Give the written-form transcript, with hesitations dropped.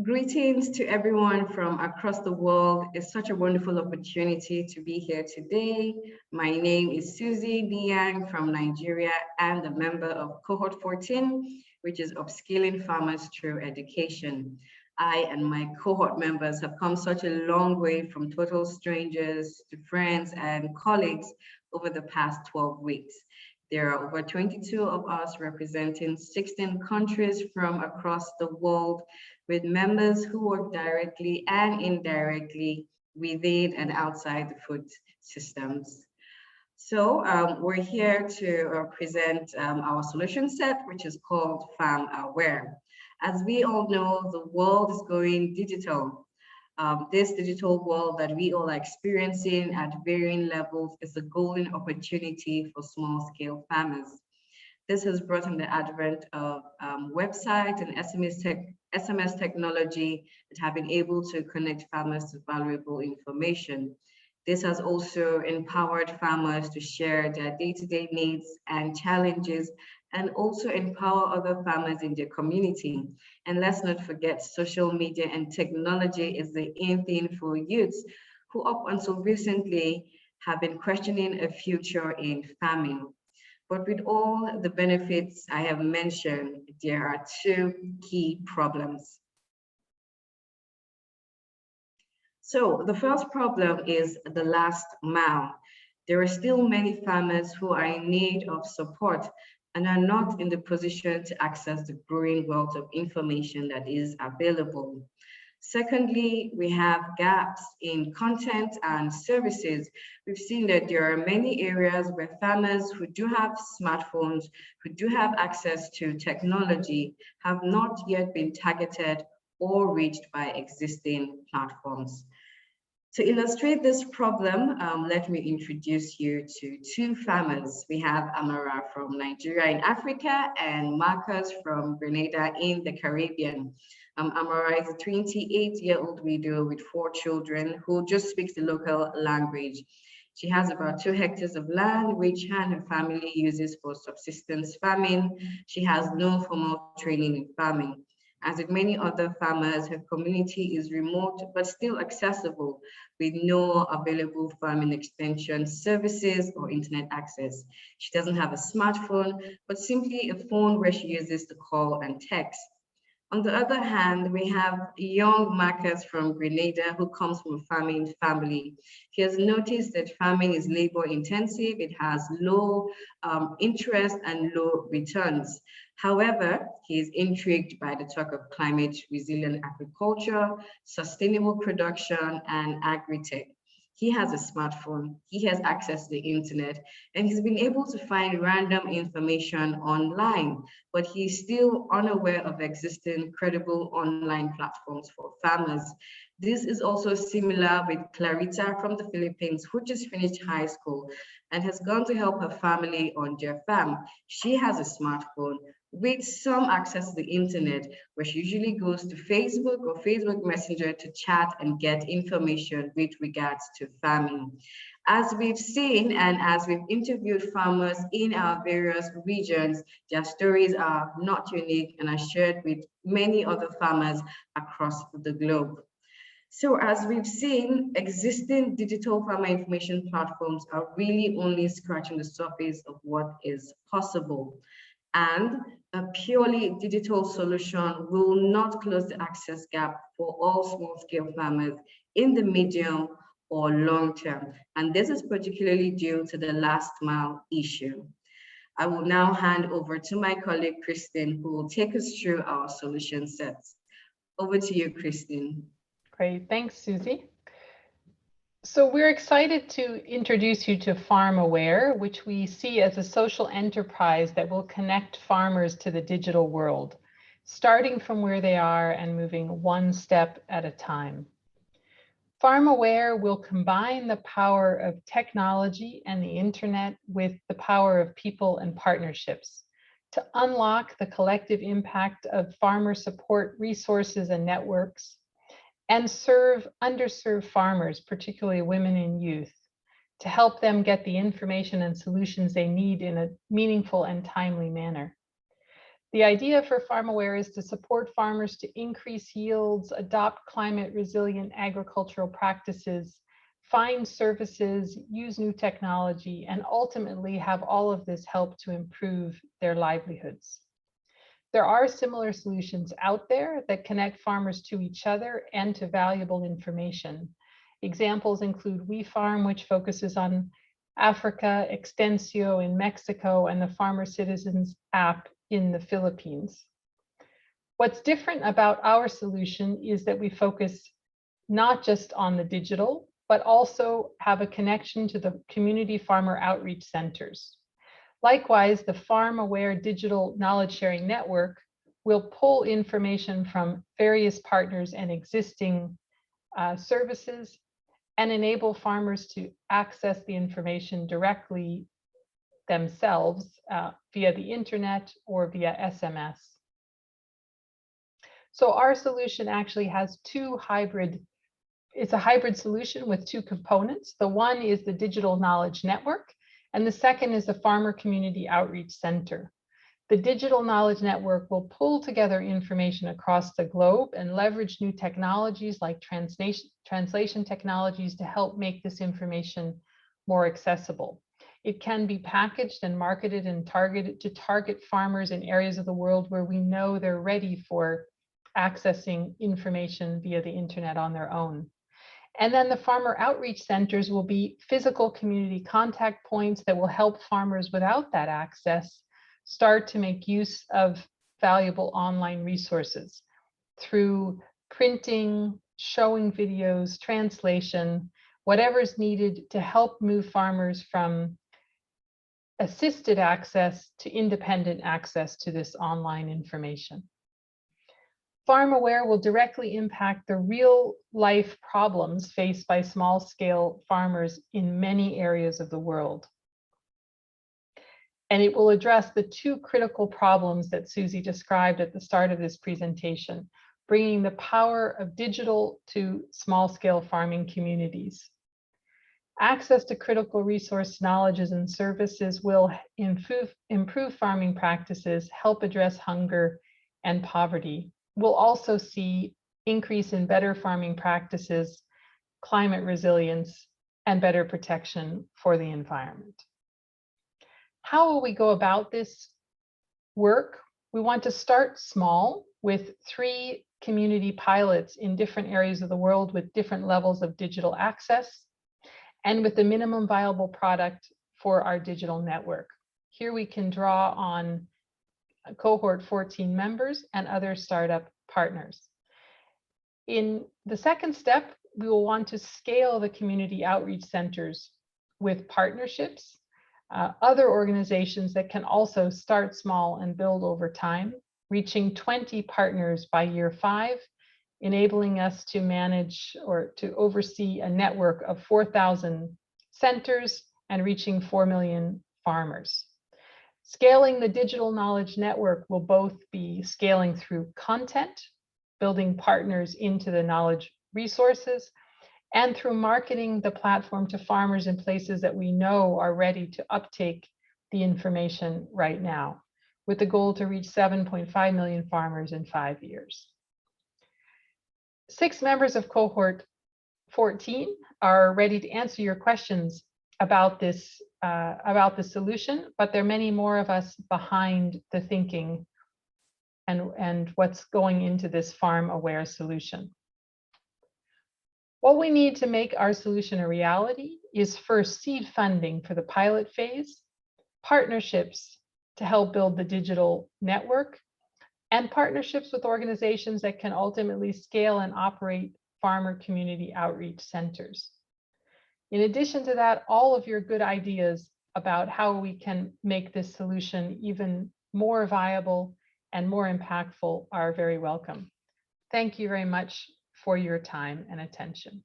Greetings to everyone from across the world. It's such a wonderful opportunity to be here today. My name is Susie Niang from Nigeria and a member of Cohort 14, which is Upskilling Farmers Through Education. I and my cohort members have come such a long way from total strangers to friends and colleagues over the past 12 weeks. There are over 22 of us representing 16 countries from across the world, with members who work directly and indirectly within and outside the food systems. So we're here to present our solution set, which is called FarmAware. As we all know, the world is going digital. This digital world that we all are experiencing at varying levels is a golden opportunity for small-scale farmers. This has brought in the advent of websites and SMS technology that have been able to connect farmers to valuable information. This has also empowered farmers to share their day-to-day needs and challenges, and also empower other farmers in their community. And let's not forget, social media and technology is the in thing for youths who up until recently have been questioning a future in farming. But with all the benefits I have mentioned, there are two key problems. So the first problem is the last mile. There are still many farmers who are in need of support and are not in the position to access the growing wealth of information that is available. Secondly, we have gaps in content and services. We've seen that there are many areas where farmers who do have smartphones, who do have access to technology, have not yet been targeted or reached by existing platforms. To illustrate this problem, let me introduce you to two farmers. We have Amara from Nigeria in Africa and Marcus from Grenada in the Caribbean. Amara is a 28-year-old widow with 4 children who just speaks the local language. She has about 2 hectares of land, which her and her family uses for subsistence farming. She has no formal training in farming. As with many other farmers, her community is remote but still accessible with no available farming extension services or internet access. She doesn't have a smartphone, but simply a phone where she uses to call and text. On the other hand, we have young Marcus from Grenada who comes from a farming family. He has noticed that farming is labor intensive, it has low interest and low returns. However, he is intrigued by the talk of climate resilient agriculture, sustainable production, and agri-tech. He has a smartphone, he has access to the internet, and he's been able to find random information online, but he's still unaware of existing credible online platforms for farmers. This is also similar with Clarita from the Philippines, who just finished high school and has gone to help her family on their farm. She has a smartphone with some access to the internet, where she usually goes to Facebook or Facebook Messenger to chat and get information with regards to farming. As we've seen and as we've interviewed farmers in our various regions, their stories are not unique and are shared with many other farmers across the globe. So as we've seen, existing digital farmer information platforms are really only scratching the surface of what is possible. And a purely digital solution will not close the access gap for all small-scale farmers in the medium or long term. And this is particularly due to the last mile issue. I will now hand over to my colleague, Christine, who will take us through our solution sets. Over to you, Christine. Great, thanks, Susie. So we're excited to introduce you to FarmAware, which we see as a social enterprise that will connect farmers to the digital world, starting from where they are and moving one step at a time. FarmAware will combine the power of technology and the internet with the power of people and partnerships to unlock the collective impact of farmer support resources and networks, and serve underserved farmers, particularly women and youth, to help them get the information and solutions they need in a meaningful and timely manner. The idea for FarmAware is to support farmers to increase yields, adopt climate resilient agricultural practices, find services, use new technology, and ultimately have all of this help to improve their livelihoods. There are similar solutions out there that connect farmers to each other and to valuable information. Examples include WeFarm, which focuses on Africa, Extensio in Mexico, and the Farmer Citizens app in the Philippines. What's different about our solution is that we focus not just on the digital, but also have a connection to the community farmer outreach centers. Likewise, the FarmAware digital knowledge sharing network will pull information from various partners and existing services and enable farmers to access the information directly themselves via the internet or via SMS. So our solution actually has it's a hybrid solution with two components. The one is the digital knowledge network, and the second is the Farmer Community Outreach Center. The digital knowledge network will pull together information across the globe and leverage new technologies like translation technologies to help make this information more accessible. It can be packaged and marketed and targeted to target farmers in areas of the world where we know they're ready for accessing information via the internet on their own. And then the farmer outreach centers will be physical community contact points that will help farmers without that access start to make use of valuable online resources through printing, showing videos, translation, whatever's needed to help move farmers from assisted access to independent access to this online information. FarmAware will directly impact the real life problems faced by small scale farmers in many areas of the world. And it will address the two critical problems that Susie described at the start of this presentation, bringing the power of digital to small scale farming communities. Access to critical resource knowledges and services will improve farming practices, help address hunger and poverty. We'll also see increase in better farming practices, climate resilience, and better protection for the environment. How will we go about this work? We want to start small with 3 community pilots in different areas of the world with different levels of digital access and with the minimum viable product for our digital network. Here we can draw on Cohort 14 members and other startup partners. In the second step, we will want to scale the community outreach centers with partnerships, other organizations that can also start small and build over time, reaching 20 partners by year 5, enabling us to manage or to oversee a network of 4,000 centers and reaching 4 million farmers. Scaling the digital knowledge network will both be scaling through content, building partners into the knowledge resources, and through marketing the platform to farmers in places that we know are ready to uptake the information right now, with the goal to reach 7.5 million farmers in 5 years. 6 members of Cohort 14 are ready to answer your questions about this solution, but there are many more of us behind the thinking and what's going into this FarmAware solution. What we need to make our solution a reality is first seed funding for the pilot phase, partnerships to help build the digital network, and partnerships with organizations that can ultimately scale and operate farmer community outreach centers. In addition to that, all of your good ideas about how we can make this solution even more viable and more impactful are very welcome. Thank you very much for your time and attention.